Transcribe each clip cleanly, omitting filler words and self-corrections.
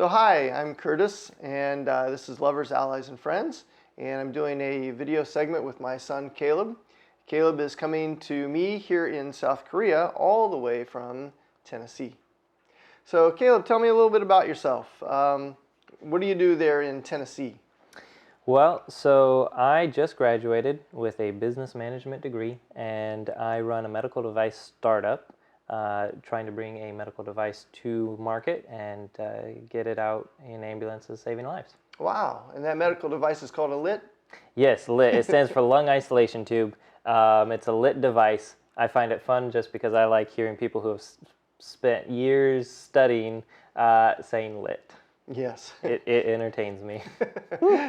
So hi, I'm Curtis, and this is Lovers, Allies, and Friends, and I'm doing a video segment with my son Caleb. Caleb is coming to me here in South Korea, all the way from Tennessee. So Caleb, tell me a little bit about yourself. What do you do there in Tennessee? Well, so I just graduated with a business management degree, and I run a medical device startup, trying to bring a medical device to market and get it out in ambulances saving lives. Wow, and that medical device is called a LIT? Yes, LIT. It stands for lung isolation tube. It's a LIT device. I find it fun just because I like hearing people who have spent years studying saying LIT. Yes. It entertains me.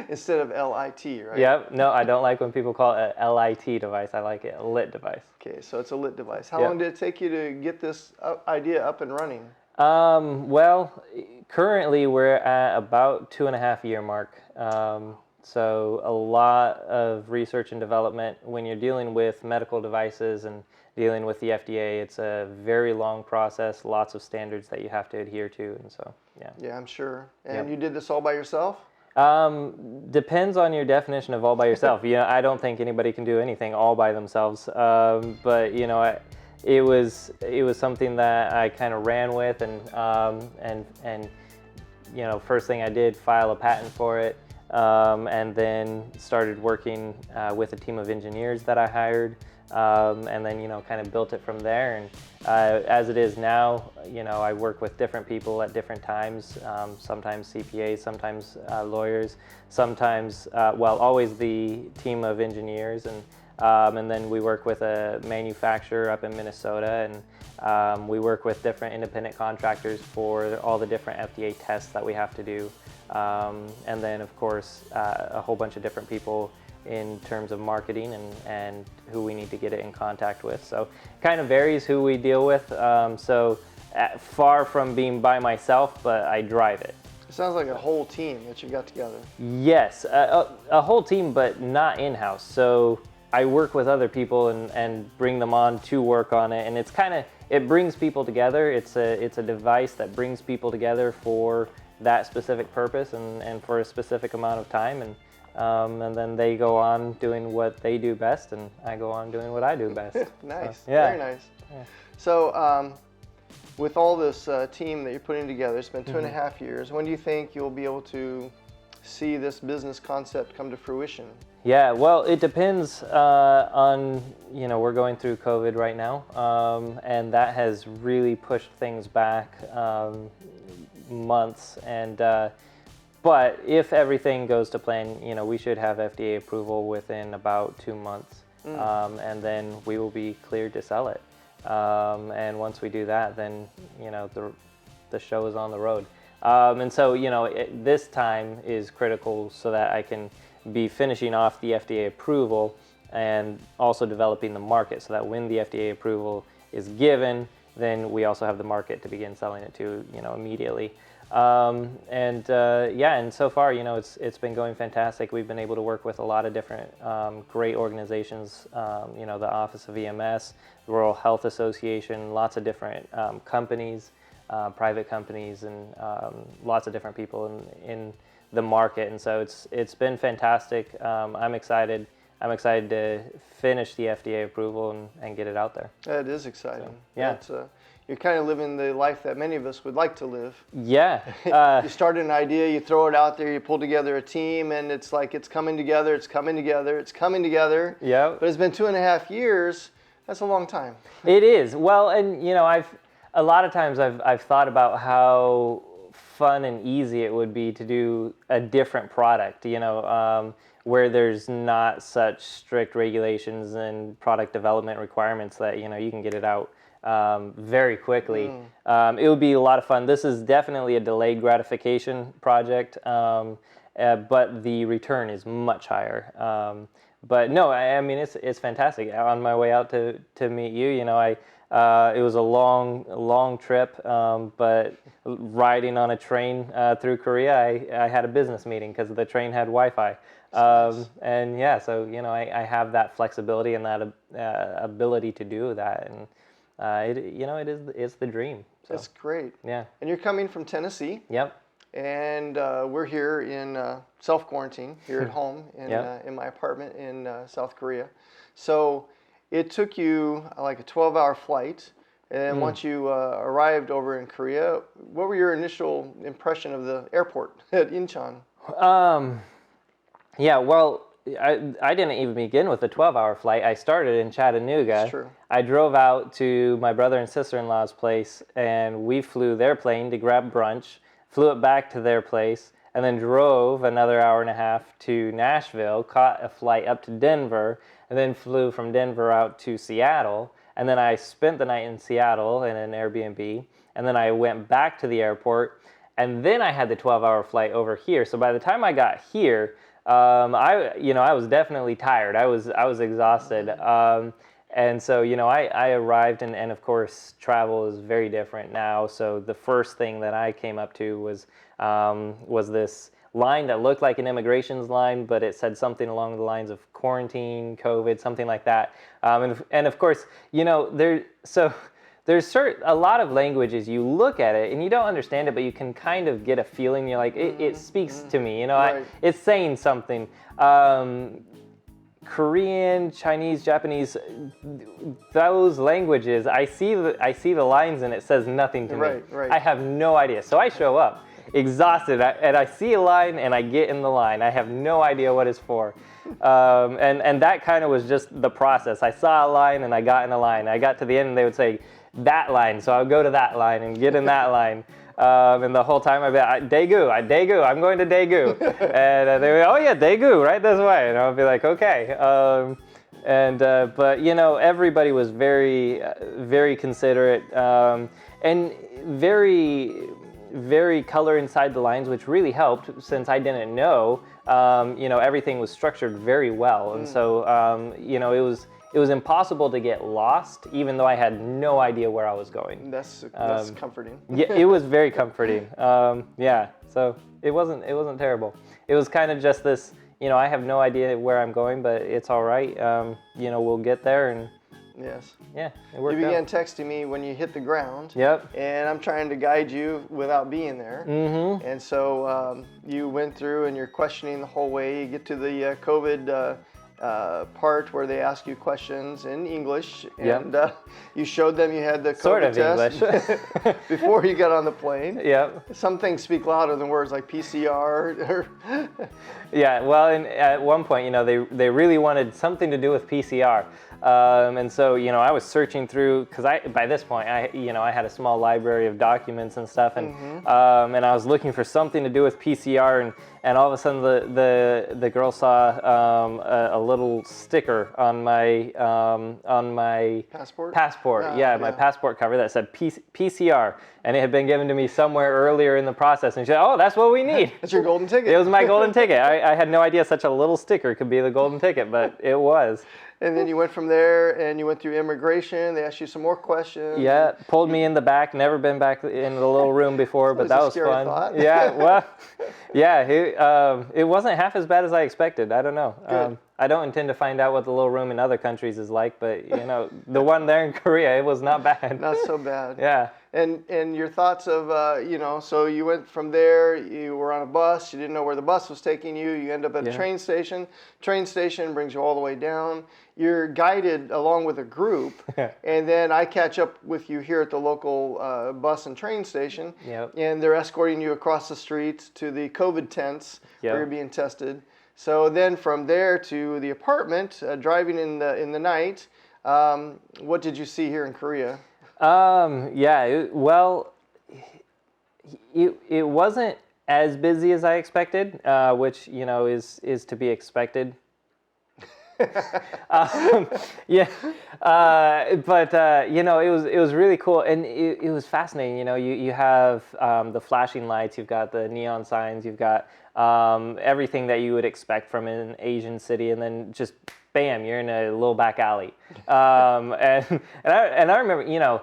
Instead of LIT, right? Yep. No, I don't like when people call it a LIT device. I like it a LIT device. Okay, so it's a LIT device. How Yep. long did it take you to get this idea up and running? Well, currently we're at about 2.5 year mark. So a lot of research and development. When you're dealing with medical devices and dealing with the FDA, it's a very long process, lots of standards that you have to adhere to, and so, yeah. Yeah, I'm sure. And Yep. you did this all by yourself? Depends on your definition of all by yourself. I don't think anybody can do anything all by themselves. But it was something that I kind of ran with, and first thing I did, file a patent for it, and then started working with a team of engineers that I hired, and then kind of built it from there. And as it is now, I work with different people at different times. Sometimes CPAs, sometimes lawyers, sometimes always the team of engineers, and then we work with a manufacturer up in Minnesota, and we work with different independent contractors for all the different FDA tests that we have to do. And then, of course, a whole bunch of different people in terms of marketing and who we need to get it in contact with. So it kind of varies who we deal with. Far from being by myself, but I drive it. It sounds like a whole team that you got together. Yes, a whole team, but not in-house. So I work with other people and bring them on to work on it, and it brings people together. It's a device that brings people together for that specific purpose and for a specific amount of time, and then they go on doing what they do best, and I go on doing what I do best. Nice, So, yeah. Very nice. Yeah. So with all this team that you're putting together, it's been 2.5 years. When do you think you'll be able to see this business concept come to fruition? Yeah, well, it depends on, we're going through COVID right now, and that has really pushed things back months. But if everything goes to plan, we should have FDA approval within about 2 months, and then we will be cleared to sell it. And once we do that, then the show is on the road. And so this time is critical so that I can be finishing off the FDA approval and also developing the market, so that when the FDA approval is given, then we also have the market to begin selling it to immediately. And so far, it's been going fantastic. We've been able to work with a lot of different great organizations, the Office of EMS, the Rural Health Association, lots of different companies, private companies, and lots of different people in the market. And so it's been fantastic. I'm excited to finish the FDA approval and get it out there. That is exciting. So, yeah. You're kind of living the life that many of us would like to live. Yeah. You start an idea, you throw it out there, you pull together a team, and it's like it's coming together, it's coming together, it's coming together. Yeah. But it's been 2.5 years. That's a long time. It is. Well, and a lot of times I've thought about how fun and easy it would be to do a different product, where there's not such strict regulations and product development requirements that you can get it out very quickly. It would be a lot of fun. This is definitely a delayed gratification project, but the return is much higher. But no, I mean it's fantastic. On my way out to meet you, it was a long trip, but riding on a train through Korea, I had a business meeting because the train had Wi-Fi. Nice. And yeah, so I have that flexibility and that ability to do that, and it's the dream. So. That's great. Yeah. And you're coming from Tennessee. Yep. and we're here in self-quarantine here at home in my apartment in South Korea. So it took you like a 12-hour flight, and once you arrived over in Korea, what were your initial impression of the airport at Incheon? Yeah, well, I didn't even begin with a 12-hour flight. I started in Chattanooga. That's true. I drove out to my brother and sister-in-law's place, and we flew their plane to grab brunch, flew it back to their place, and then drove another hour and a half to Nashville, caught a flight up to Denver, and then flew from Denver out to Seattle. And then I spent the night in Seattle in an Airbnb, and then I went back to the airport, and then I had the 12-hour flight over here. So by the time I got here, I was definitely tired. I was exhausted. And so, I arrived, and of course, travel is very different now. So the first thing that I came up to was this line that looked like an immigration's line, but it said something along the lines of quarantine, COVID, something like that. And of course, there's a lot of languages, you look at it and you don't understand it, but you can kind of get a feeling. You're like, it speaks to me, Right. it's saying something. Korean, Chinese, Japanese, those languages, I see the lines and it says nothing to me. Right. I have no idea. So I show up exhausted, and I see a line and I get in the line. I have no idea what it's for. And that kind of was just the process. I saw a line and I got in a line. I got to the end and they would say, that line. So I would go to that line and get in that line. And the whole time I'd be like, Daegu, I'm going to Daegu. And they would, oh yeah, Daegu, right this way. And I would be like, okay. But everybody was very, very considerate, and very, very color inside the lines, which really helped since I didn't know. Everything was structured very well. And so, it was impossible to get lost, even though I had no idea where I was going. That's comforting. Yeah, it was very comforting. So it wasn't terrible. It was kind of just this, I have no idea where I'm going, but it's all right. We'll get there, and yes. Yeah, it worked You began out. texting me when you hit the ground. Yep. And I'm trying to guide you without being there. Mm-hmm. And so you went through and you're questioning the whole way. You get to the COVID part where they ask you questions in English, and you showed them you had the COVID Sort of test English. before you got on the plane. Yep. Some things speak louder than words like PCR. Yeah, well, and at one point, they really wanted something to do with PCR. And so, I was searching through, because by this point, I had a small library of documents and stuff, and and I was looking for something to do with PCR, and all of a sudden the girl saw a little sticker on my Passport? passport. Oh, My passport cover that said PCR, and it had been given to me somewhere earlier in the process, and she said, "Oh, that's what we need." That's your golden ticket. It was my golden ticket. I had no idea such a little sticker could be the golden ticket, but it was. And then you went from there and you went through immigration. They asked you some more questions. Yeah, pulled me in the back. Never been back in the little room before, but that a was scary fun. thought. Yeah, well, it wasn't half as bad as I expected. I don't know. Good. I don't intend to find out what the little room in other countries is like, but the one there in Korea, it was not bad. Not so bad. Yeah. And your thoughts of, so you went from there, you were on a bus, you didn't know where the bus was taking you, you end up at a train station. Train station brings you all the way down. You're guided along with a group, and then I catch up with you here at the local bus and train station, and they're escorting you across the street to the COVID tents where you're being tested. So then from there to the apartment, driving in the night, what did you see here in Korea? It wasn't as busy as I expected, which is to be expected. It was really cool, and it was fascinating. You have the flashing lights, you've got the neon signs, you've got everything that you would expect from an Asian city, and then just bam, you're in a little back alley. And I remember,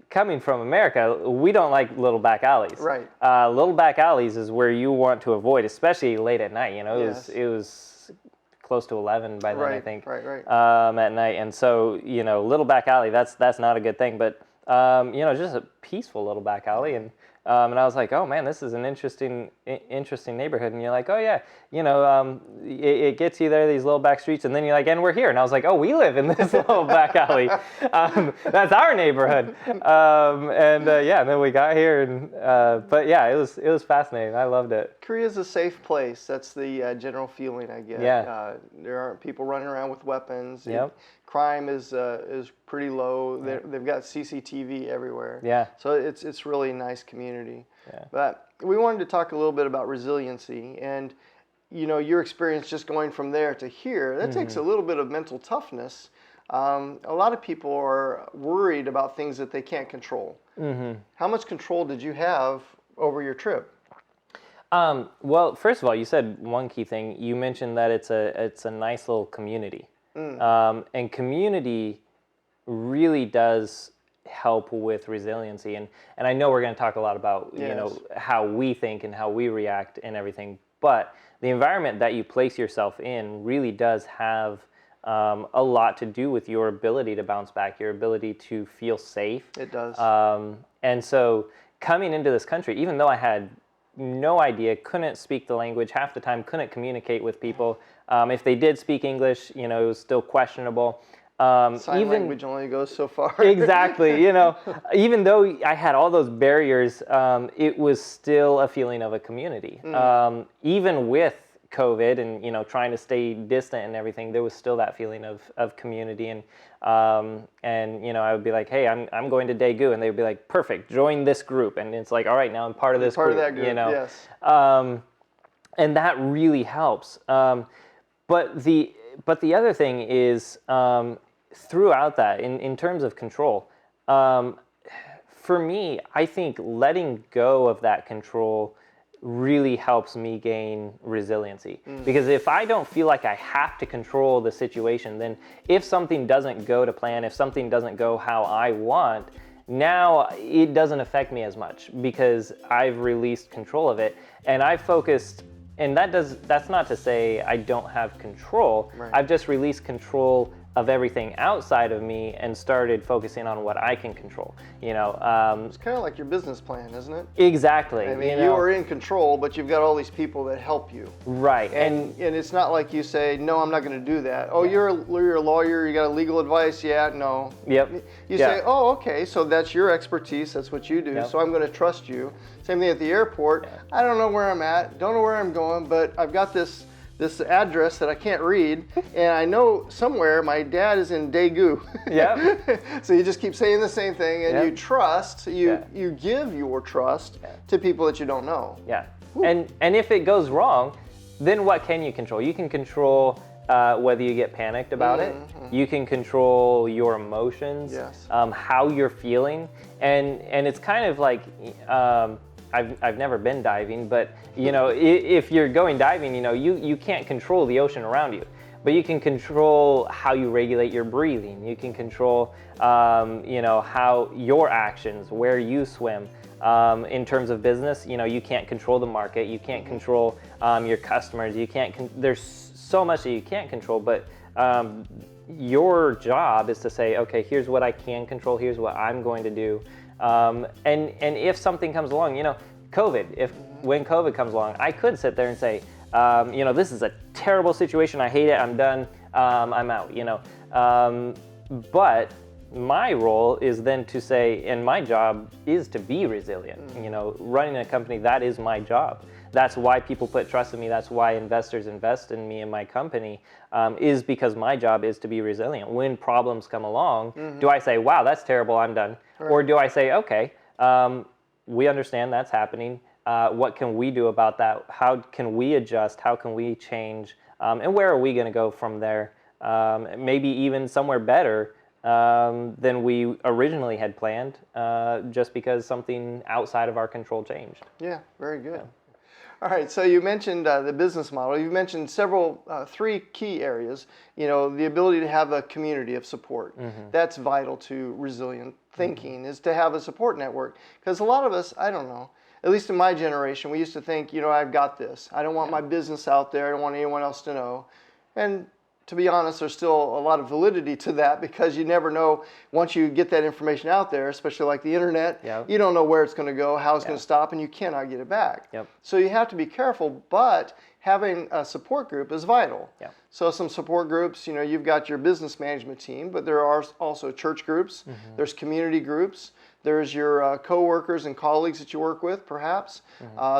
coming from America, we don't like little back alleys. Right. Little back alleys is where you want to avoid, especially late at night. It was close to 11 by then, I think. Right. At night, and so little back alley, that's not a good thing. But Just a peaceful little back alley, and I was like, oh man, this is an interesting neighborhood. And you're like, oh yeah, it gets you there, these little back streets, and then you're like, and we're here. And I was like, oh, we live in this little back alley. That's our neighborhood. And then we got here, but yeah, it was fascinating. I loved it. Korea's a safe place. That's the general feeling I get. Yeah. There aren't people running around with weapons. Yep. Crime is pretty low. They've got CCTV everywhere. Yeah. So it's really a nice community. Yeah. But we wanted to talk a little bit about resiliency, and your experience just going from there to here. That takes a little bit of mental toughness. A lot of people are worried about things that they can't control. How much control did you have over your trip? Well, first of all, you said one key thing. You mentioned that it's a nice little community. And community really does help with resiliency. And I know we're going to talk a lot about, how we think and how we react and everything. But the environment that you place yourself in really does have a lot to do with your ability to bounce back, your ability to feel safe. It does. And so coming into this country, even though I had no idea, couldn't speak the language half the time, couldn't communicate with people. If they did speak English, it was still questionable. Sign language only goes so far. Exactly. Even though I had all those barriers, it was still a feeling of a community. Even with COVID and trying to stay distant and everything, there was still that feeling of community. And I would be like, hey, I'm going to Daegu, and they would be like, perfect, join this group. And it's like, all right, now I'm part of this group. Part of that group. Yes. And that really helps. But the other thing is, throughout that, in terms of control, for me, I think letting go of that control really helps me gain resiliency. Because if I don't feel like I have to control the situation, then if something doesn't go to plan, if something doesn't go how I want, now it doesn't affect me as much because I've released control of it, and I've focused. And that's not to say I don't have control. Right. I've just released control of everything outside of me and started focusing on what I can control. It's kind of like your business plan, isn't it? Exactly. I mean, you are in control, but you've got all these people that help you. Right. And it's not like you say, no, I'm not going to do that. Oh, you're a lawyer, you got legal advice? Yeah, no. Yep. You say, oh, okay, so that's your expertise, that's what you do, Yep. so I'm going to trust you. Same thing at the airport. Yeah. I don't know where I'm at, don't know where I'm going, but I've got this address that I can't read, and I know somewhere my dad is in Daegu. Yep. So you just keep saying the same thing, and Yep. you trust, you give your trust to people that you don't know. Yeah. And if it goes wrong, then what can you control? You can control whether you get panicked about it. You can control your emotions, Yes. How you're feeling, and it's kind of like I've never been diving, but if you're going diving, you can't control the ocean around you, but you can control how you regulate your breathing. You can control how your actions, where you swim. In terms of business, you can't control the market. You can't control your customers. You can't. There's so much that you can't control, but your job is to say, okay, here's what I can control. Here's what I'm going to do. And if something comes along, COVID. When COVID comes along, I could sit there and say, this is a terrible situation. I hate it. I'm done. I'm out. But my role is then to say, and my job is to be resilient. Running a company, that is my job. That's why people put trust in me. That's why investors invest in me and my company, is because my job is to be resilient. When problems come along, do I say, wow, that's terrible, I'm done? Right. Or do I say, okay, we understand that's happening. What can we do about that? How can we adjust? How can we change? And where are we going to go from there? Maybe even somewhere better than we originally had planned, just because something outside of our control changed. Yeah, very good. Yeah. All right, so you mentioned the business model. You mentioned three key areas. The ability to have a community of support. That's vital to resilient thinking, is to have a support network. Because a lot of us, I don't know, at least in my generation, we used to think, I've got this. I don't want my business out there. I don't want anyone else to know. And to be honest, there's still a lot of validity to that because you never know once you get that information out there, especially like the internet, Yep. you don't know where it's going to go, how it's going Yep. to stop, and you cannot get it back. Yep. So you have to be careful, but having a support group is vital. Yep. So some support groups, you've got your business management team, but there are also church groups, there's community groups, there's your coworkers and colleagues that you work with, perhaps.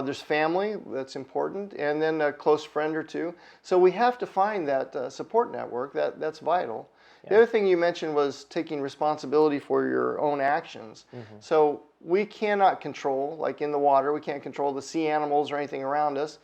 There's family, that's important, and then a close friend or two. So we have to find that support network, that's vital. The other thing you mentioned was taking responsibility for your own actions. So we cannot control, like in the water, we can't control the sea animals or anything around us.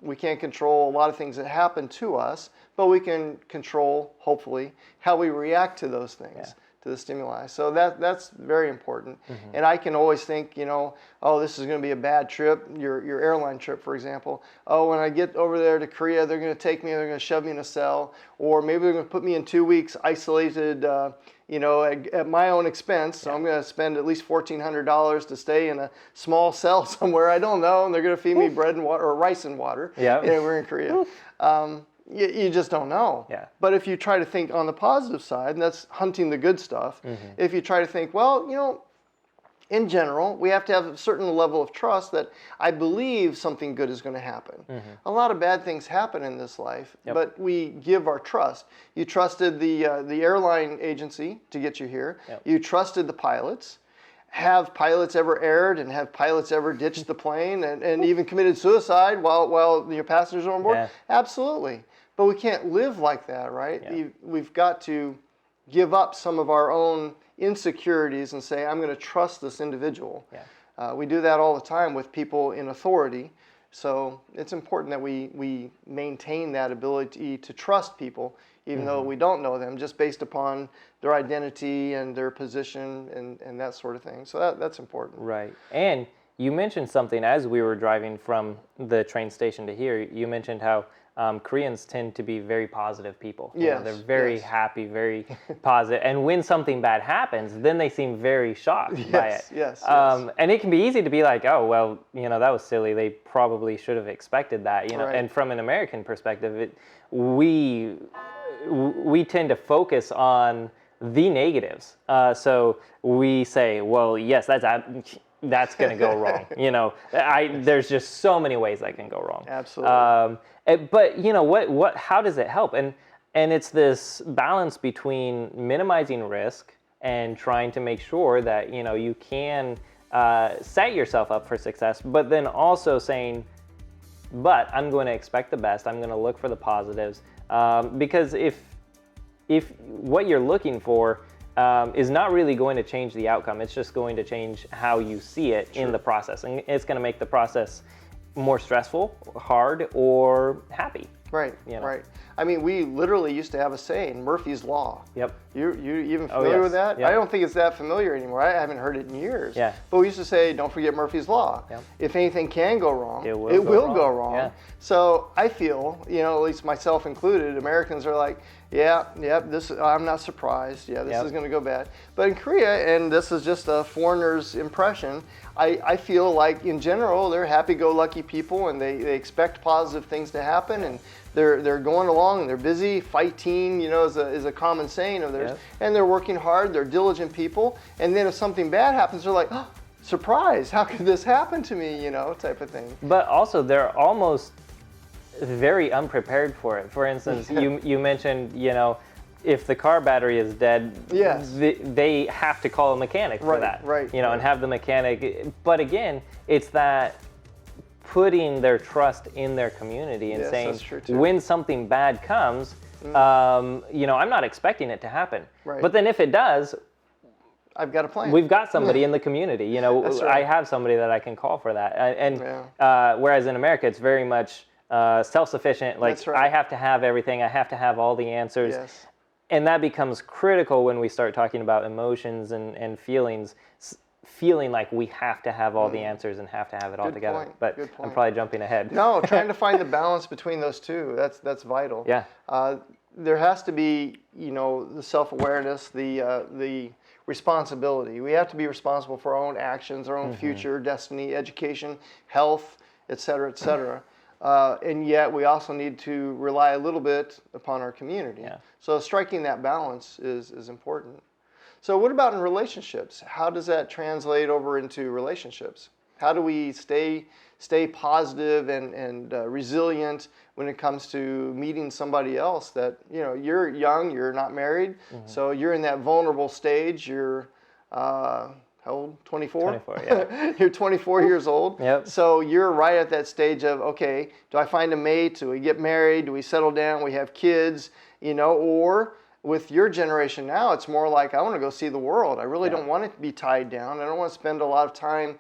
We can't control a lot of things that happen to us, but we can control, hopefully, how we react to those things, to the stimuli. So that's very important. And I can always think, oh, this is going to be a bad trip, your airline trip, for example. Oh, when I get over there to Korea, they're going to take me, they're going to shove me in a cell, or maybe they're going to put me in 2 weeks isolated, at my own expense. So I'm going to spend at least $1,400 to stay in a small cell somewhere. I don't know. And they're going to feed me bread and water or rice and water. Yeah. We're in Korea. You just don't know. Yeah. But if you try to think on the positive side, and that's hunting the good stuff, if you try to think, well, in general, we have to have a certain level of trust that I believe something good is going to happen. A lot of bad things happen in this life, but we give our trust. You trusted the airline agency to get you here. You trusted the pilots. Have pilots ever erred, and have pilots ever ditched the plane and even committed suicide while your passengers are on board? Yeah. Absolutely. But we can't live like that, right? We've got to give up some of our own insecurities and say, I'm going to trust this individual. We do that all the time with people in authority. So it's important that we maintain that ability to trust people, even though we don't know them, just based upon their identity and their position and that sort of thing. So that's important. Right. And you mentioned something as we were driving from the train station to here. You mentioned how Koreans tend to be very positive people. They're very happy, very positive. And when something bad happens, then they seem very shocked by it. Yes. And it can be easy to be like, oh, well, that was silly. They probably should have expected that. Right. And from an American perspective, we tend to focus on the negatives. So we say, well, yes, that's going to go wrong. There's just so many ways that can go wrong. Absolutely. But what? How does it help? And it's this balance between minimizing risk and trying to make sure that you can set yourself up for success, but then also saying, but I'm going to expect the best. I'm going to look for the positives, because if what you're looking for is not really going to change the outcome, it's just going to change how you see it in the process, and it's going to make the process more stressful, hard, or happy. Right. Right. I mean, we literally used to have a saying, Murphy's Law. Yep. You even familiar with that? Yep. I don't think it's that familiar anymore. I haven't heard it in years. Yeah. But we used to say, don't forget Murphy's Law. Yep. If anything can go wrong, it will go wrong. Yeah. So I feel, at least myself included, Americans are like, I'm not surprised. This is going to go bad. But in Korea, and this is just a foreigner's impression, I feel like in general they're happy-go-lucky people, and they expect positive things to happen, and they're going along and they're busy. Fighting, is a common saying of theirs, and they're working hard. They're diligent people, and then if something bad happens, they're like, oh, surprise! How could this happen to me? Type of thing. But also they're almost very unprepared for it. For instance, you mentioned, if the car battery is dead, they have to call a mechanic for that. Right. And have the mechanic. But again, it's that putting their trust in their community and saying, when something bad comes, I'm not expecting it to happen. Right. But then if it does, I've got a plan. We've got somebody in the community. That's right. I have somebody that I can call for that. Whereas in America, it's very much self-sufficient. Like, That's right. I have to have everything. I have to have all the answers. Yes. And that becomes critical when we start talking about emotions and feelings, feeling like we have to have all the answers and have to have it all together. Point. But Good point. I'm probably jumping ahead. No, trying to find the balance between those two. That's vital. Yeah. There has to be, the self-awareness, the responsibility. We have to be responsible for our own actions, our own future, destiny, education, health, et cetera, et cetera. and yet we also need to rely a little bit upon our community. Yeah. So striking that balance is important. So what about in relationships? How does that translate over into relationships? How do we stay positive and resilient when it comes to meeting somebody else that, you're young, you're not married, so you're in that vulnerable stage. You're how old? 24? 24, yeah. You're 24 years old. Yep. So you're right at that stage of, okay, do I find a mate? Do we get married? Do we settle down? We have kids, or with your generation now, it's more like, I want to go see the world. I really don't want to be tied down. I don't want to spend a lot of time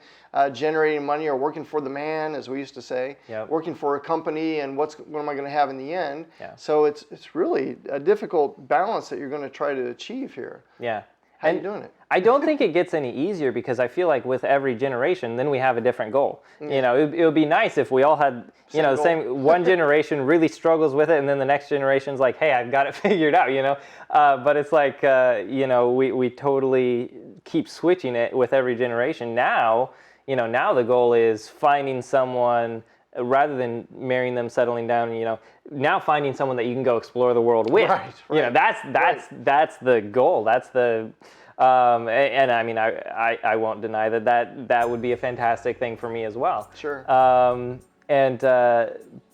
generating money or working for the man, as we used to say, working for a company, and what am I going to have in the end? Yeah. So it's really a difficult balance that you're going to try to achieve here. Yeah. How are you doing it? I don't think it gets any easier, because I feel like with every generation, then we have a different goal. It would be nice if we all had, the same, one generation really struggles with it, and then the next generation's like, hey, I've got it figured out, But it's like, we totally keep switching it with every generation. Now, now the goal is finding someone, rather than marrying them, settling down, now finding someone that you can go explore the world with. Right. That's the goal. That's the, and I mean, I won't deny that would be a fantastic thing for me as well. Sure.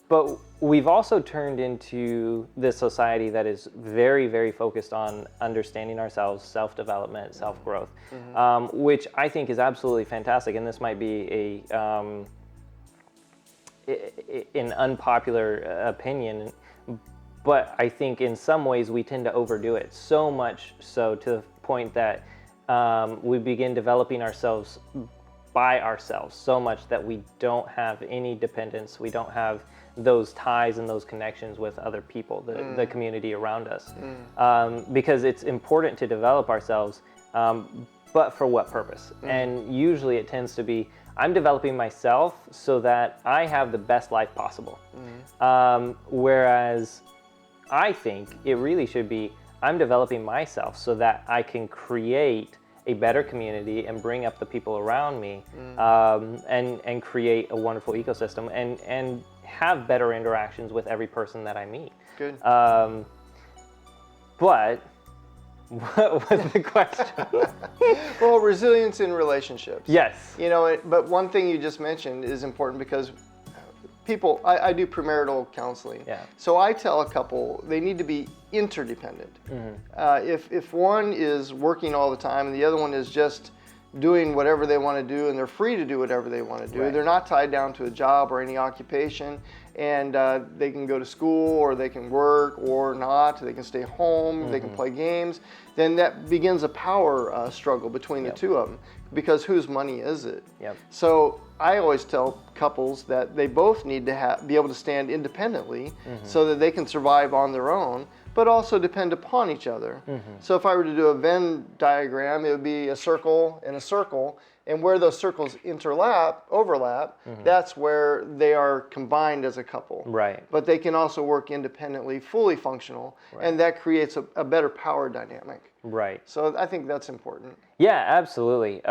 But we've also turned into this society that is very, very focused on understanding ourselves, self-development, self-growth, which I think is absolutely fantastic. And this might be an unpopular opinion, but I think in some ways we tend to overdo it, so much so to the point that we begin developing ourselves by ourselves so much that we don't have any dependence. We don't have those ties and those connections with other people, the community around us, because it's important to develop ourselves, but for what purpose? And usually it tends to be, I'm developing myself so that I have the best life possible. Whereas I think it really should be, I'm developing myself so that I can create a better community and bring up the people around me, and create a wonderful ecosystem and have better interactions with every person that I meet. Good. But what was the question? Well, resilience in relationships. Yes. But one thing you just mentioned is important, because people, I do premarital counseling. Yeah. So I tell a couple they need to be interdependent. If one is working all the time and the other one is just doing whatever they want to do, and they're free to do whatever they want to do, they're not tied down to a job or any occupation, and they can go to school, or they can work or not, they can stay home, they can play games, then that begins a power struggle between the two of them, because whose money is it? So I always tell couples that they both need to be able to stand independently, so that they can survive on their own, but also depend upon each other. So if I were to do a Venn diagram, it would be a circle and a circle, and where those circles overlap, that's where they are combined as a couple. Right. But they can also work independently, fully functional, and that creates a better power dynamic. Right. So I think that's important. Yeah, absolutely.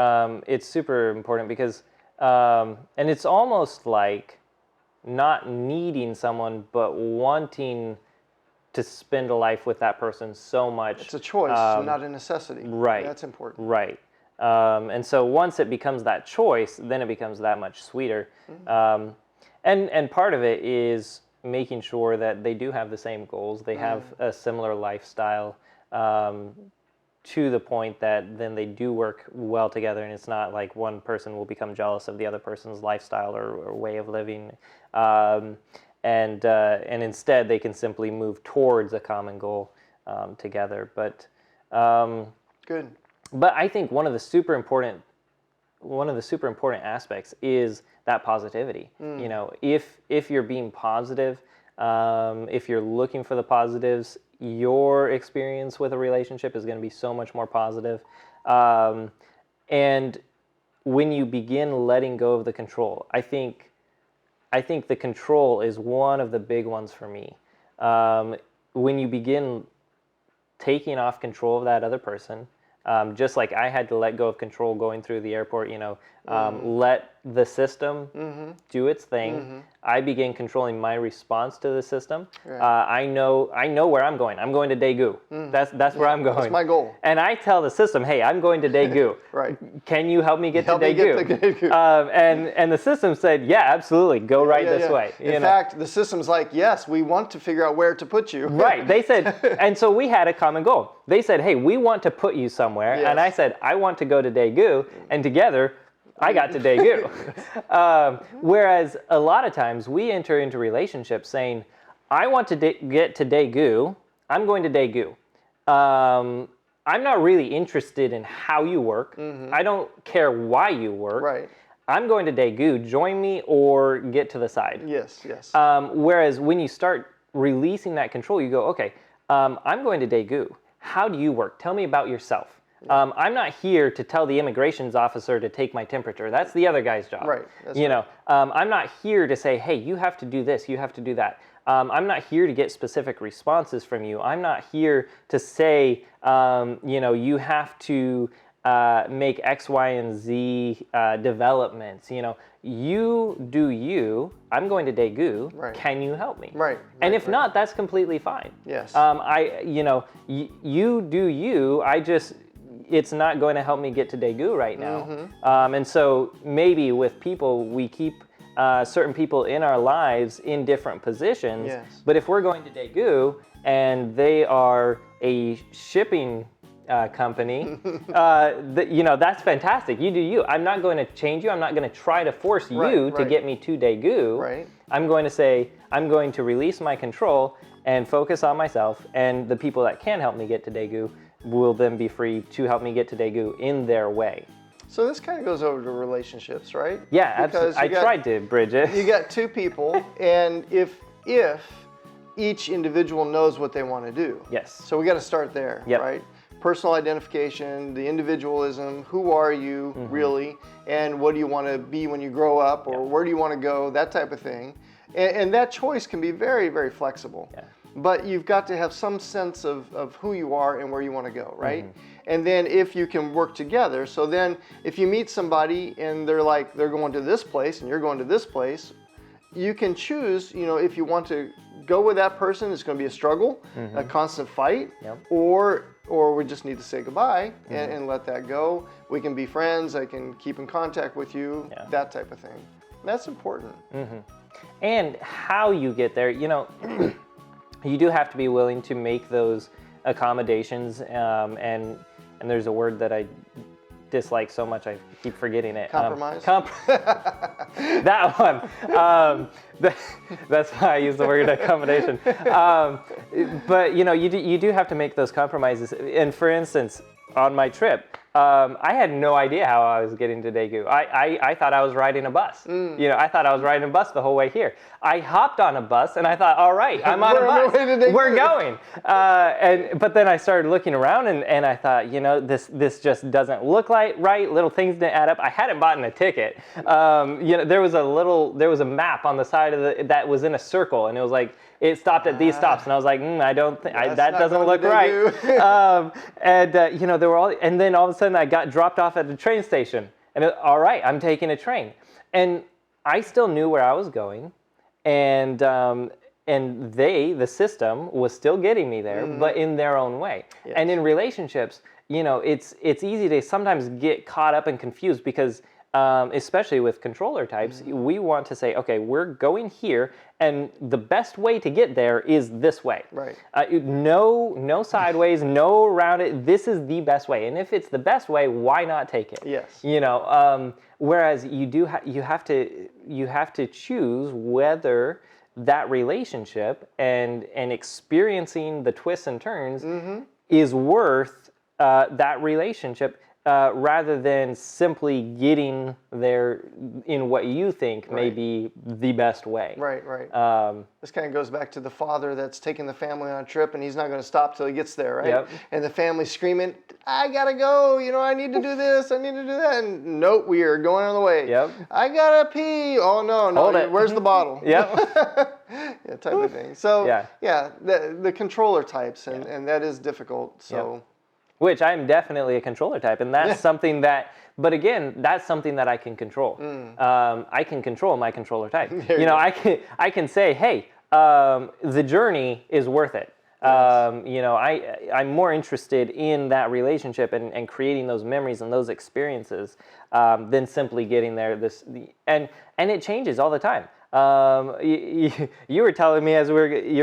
It's super important because, and it's almost like not needing someone, but wanting to spend a life with that person so much. It's a choice, not a necessity. Right. That's important. Right. And so once it becomes that choice, then it becomes that much sweeter. And part of it is making sure that they do have the same goals. They have a similar lifestyle, to the point that then they do work well together, and it's not like one person will become jealous of the other person's lifestyle or way of living. And instead they can simply move towards a common goal together. But Good. But I think one of the super important aspects is that positivity. If you're being positive, if you're looking for the positives, your experience with a relationship is going to be so much more positive. And when you begin letting go of the control, I think the control is one of the big ones for me. When you begin taking off control of that other person, just like I had to let go of control going through the airport, let the system do its thing. I begin controlling my response to the system. Right. I know where I'm going. I'm going to Daegu. That's where I'm going. That's my goal. And I tell the system, hey, I'm going to Daegu. Right. Can you help me get Help to me Daegu? get to Daegu. And the system said, yeah, absolutely, go right this way. In fact, the system's like, yes, we want to figure out where to put you. Right. They said, and so we had a common goal. They said, hey, we want to put you somewhere. Yes. And I said, I want to go to Daegu. And together, I got to Daegu. Whereas a lot of times we enter into relationships saying, I want to get to Daegu. I'm going to Daegu. I'm not really interested in how you work. I don't care why you work. Right. I'm going to Daegu. Join me or get to the side. Yes, yes. Whereas when you start releasing that control, you go, okay, I'm going to Daegu. How do you work? Tell me about yourself. I'm not here to tell the immigrations officer to take my temperature. That's the other guy's job. Right. That's you know, I'm not here to say, hey, you have to do this, you have to do that. I'm not here to get specific responses from you. I'm not here to say, you have to make X, Y, and Z developments. You do you. I'm going to Daegu. Right. Can you help me? Right. And if not, that's completely fine. Yes. You do you. It's not going to help me get to Daegu right now. And so maybe with people, we keep certain people in our lives in different positions. Yes. But if we're going to Daegu and they are a shipping company, that's fantastic. You do you. I'm not going to change you. I'm not going to try to force you to get me to Daegu. Right. I'm going to say, I'm going to release my control and focus on myself, and the people that can help me get to Daegu will then be free to help me get to Daegu in their way. So this kind of goes over to relationships, right? Yeah, absolutely. I tried to bridge it. You got two people, and if each individual knows what they want to do. Yes. So we got to start there, Yep. right? Personal identification, the individualism, who are you really, and what do you want to be when you grow up, or where do you want to go, that type of thing. And that choice can be very, very flexible. Yeah. But you've got to have some sense of who you are and where you want to go, right? And then if you can work together, so then if you meet somebody and they're going to this place and you're going to this place, you can choose, if you want to go with that person, it's going to be a struggle, a constant fight, or we just need to say goodbye and let that go. We can be friends, I can keep in contact with you, that type of thing. That's important. And how you get there, you do have to be willing to make those accommodations, and there's a word that I dislike so much I keep forgetting it. Compromise? That one. That's why I use the word accommodation. But you do have to make those compromises. And for instance, on my trip, I had no idea how I was getting to Daegu. I thought I was riding a bus. I thought I was riding a bus the whole way here. I hopped on a bus and I thought, all right, I'm on a bus. We're going. But then I started looking around and I thought, this just doesn't look like right. Little things didn't add up. I hadn't bought a ticket. There was a map on the side of that was in a circle, and it was like, it stopped at these stops, and I was like, I don't think that doesn't look right. There were and then all of a sudden I got dropped off at the train station, and all right, I'm taking a train, and I still knew where I was going, and the system was still getting me there, but in their own way. Yes. And in relationships, it's easy to sometimes get caught up and confused because. Especially with controller types, we want to say, okay, we're going here, and the best way to get there is this way. Right. No sideways, no around it. This is the best way, and if it's the best way, why not take it? Yes. Whereas you have to choose whether that relationship and experiencing the twists and turns is worth that relationship. Rather than simply getting there in what you think may be the best way. Right. This kind of goes back to the father that's taking the family on a trip and he's not going to stop till he gets there, right? Yep. And the family's screaming, I gotta go, I need to do this, I need to do that. And nope, we are going on the way. Yep. I gotta pee. Oh no, Hold it. Where's the bottle? Yep. Yeah, type of thing. So the controller types and that is difficult. So. Yep. Which I'm definitely a controller type, and that's something that But again, that's something that I can control. I can control my controller type. There you go. I can say, hey, the journey is worth it. I'm more interested in that relationship and creating those memories and those experiences than simply getting there. And it changes all the time. You were telling me you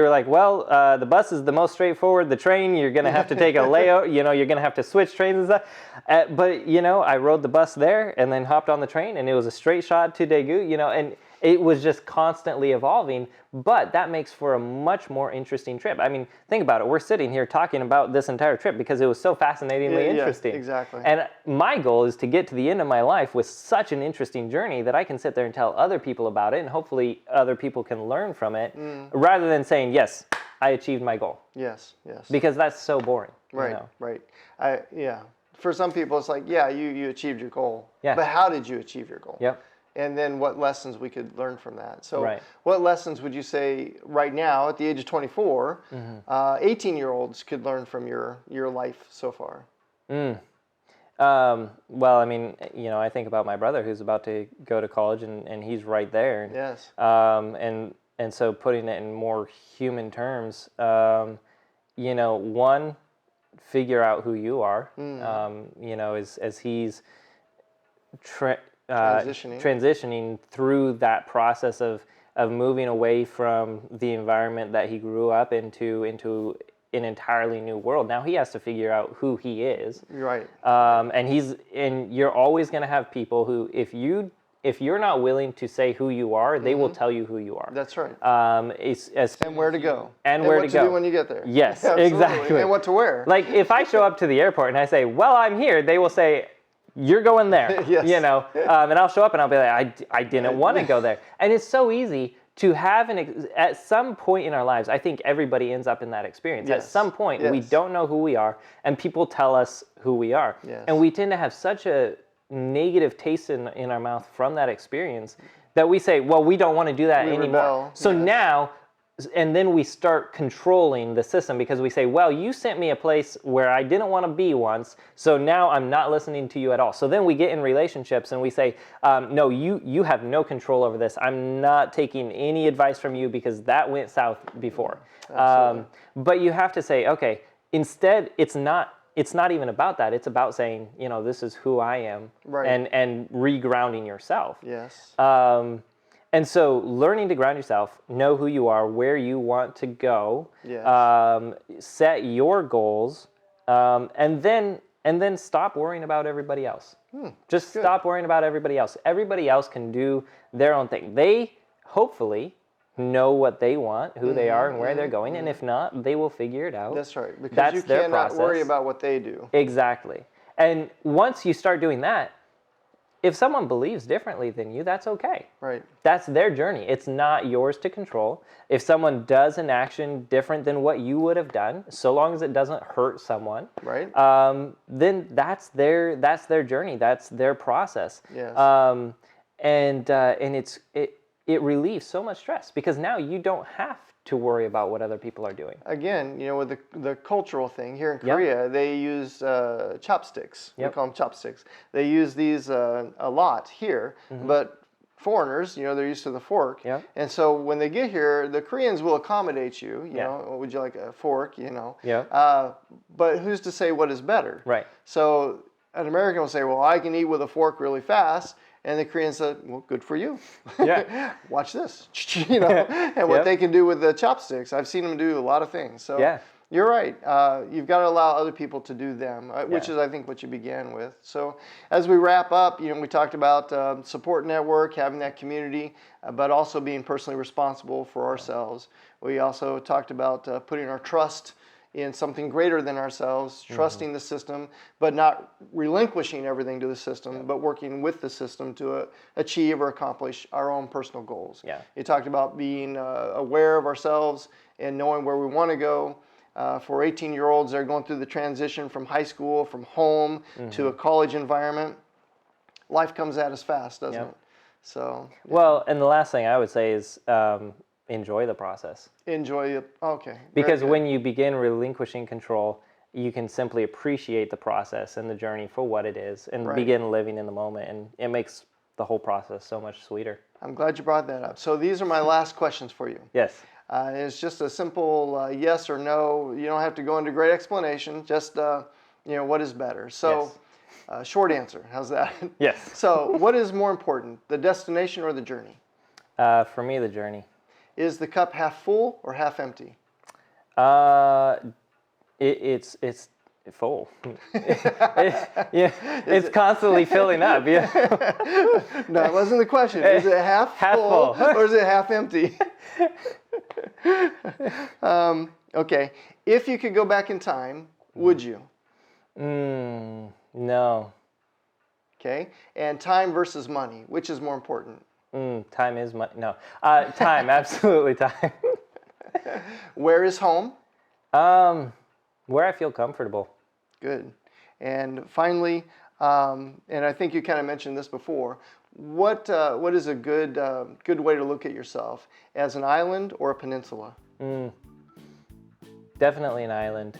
were like, well, the bus is the most straightforward. The train, you're going to have to take a layout. You're going to have to switch trains and stuff. But I rode the bus there and then hopped on the train, and it was a straight shot to Daegu. And it was just constantly evolving, but that makes for a much more interesting trip. I mean, think about it. We're sitting here talking about this entire trip because it was so fascinatingly interesting. Yeah, exactly. And my goal is to get to the end of my life with such an interesting journey that I can sit there and tell other people about it, and hopefully other people can learn from it, rather than saying, yes, I achieved my goal. Yes. Because that's so boring. Right. For some people, it's like, yeah, you achieved your goal. Yeah. But how did you achieve your goal? Yep. And then what lessons we could learn from that. So Right. what lessons would you say right now at the age of 24, 18-year-olds could learn from your life so far? Well, I mean, I think about my brother who's about to go to college, and he's right there. Yes. And so putting it in more human terms, one, figure out who you are, as he's transitioning through that process of moving away from the environment that he grew up into an entirely new world. Now he has to figure out who he is. Right. And you're always going to have people who, if you're not willing to say who you are, they will tell you who you are. That's right. And where to go. And where what to go. do when you get there. Yes, Absolutely. exactly. And what to wear. Like if I show up to the airport and I say, well, I'm here, they will say, you're going there. Yes. And I'll show up and I'll be like, I didn't want to go there. And it's so easy to have at some point in our lives, I think everybody ends up in that experience. Yes. At some point, we don't know who we are, and people tell us who we are. Yes. And we tend to have such a negative taste in our mouth from that experience that we say, well, we don't want to do that anymore. Rebel. So Yes. now, and then we start controlling the system because we say, well, you sent me a place where I didn't want to be once, so now I'm not listening to you at all. So then we get in relationships and we say, no, you have no control over this. I'm not taking any advice from you because that went south before. But you have to say, okay, instead, it's not even about that. It's about saying, this is who I am, Right. and regrounding yourself. Yes. And so learning to ground yourself, know who you are, where you want to go, Yes. set your goals, and then stop worrying about everybody else. Just stop worrying about everybody else. Everybody else can do their own thing. They hopefully know what they want, who they are, and where they're going. And if not, they will figure it out. That's right. Because That's you their cannot process. worry about what they do. Exactly. And once you start doing that, if someone believes differently than you, that's okay. Right. That's their journey. It's not yours to control. If someone does an action different than what you would have done, so long as it doesn't hurt someone, Right. then that's their journey. That's their process. Yes. And it relieves so much stress because now you don't have to worry about what other people are doing. Again, with the cultural thing here in Korea, they use chopsticks. Yep. We call them chopsticks. They use these a lot here, but foreigners, they're used to the fork. Yep. And so when they get here, the Koreans will accommodate you. You know, would you like a fork? Yeah. But who's to say what is better? Right. So an American will say, "Well, I can eat with a fork really fast." And the Koreans said, well, good for you. Yeah. Watch this. And what they can do with the chopsticks. I've seen them do a lot of things. So you're right. You've got to allow other people to do them, which is, I think, what you began with. So as we wrap up, we talked about support network, having that community, but also being personally responsible for ourselves. We also talked about putting our trust in something greater than ourselves, trusting the system, but not relinquishing everything to the system, but working with the system to achieve or accomplish our own personal goals. Yeah. You talked about being aware of ourselves and knowing where we want to go. For 18-year-olds, they're going through the transition from high school, from home to a college environment. Life comes at us fast, doesn't it? So. Well, and the last thing I would say is enjoy the process. Enjoy it. Okay. Because when you begin relinquishing control you can simply appreciate the process and the journey for what it is and Right. begin living in the moment. And it makes the whole process so much sweeter. I'm glad you brought that up. So these are my last questions for you. Yes. It's just a simple yes or no. You don't have to go into great explanation. Just what is better? So, short answer. How's that? Yes. So, what is more important, the destination or the journey? For me, the journey. Is the cup half full or half empty? It's full. Yeah, it's constantly filling up. Yeah. No, that wasn't the question. Is it half full full. or is it half empty? Okay. If you could go back in time, would you? No. Okay. And time versus money, which is more important? Time is money. No. Time, absolutely time. Where is home? Where I feel comfortable. Good. And finally, and I think you kind of mentioned this before, what is a good way to look at yourself, as an island or a peninsula? Definitely an island.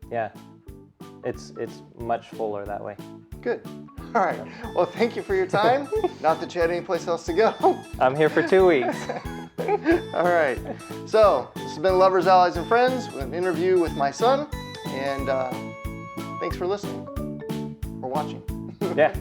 Yeah, it's much fuller that way. Good. All right. Well, thank you for your time. Not that you had any place else to go. I'm here for 2 weeks. All right. So this has been Lovers, Allies, and Friends with an interview with my son. And thanks for listening or watching. Yeah.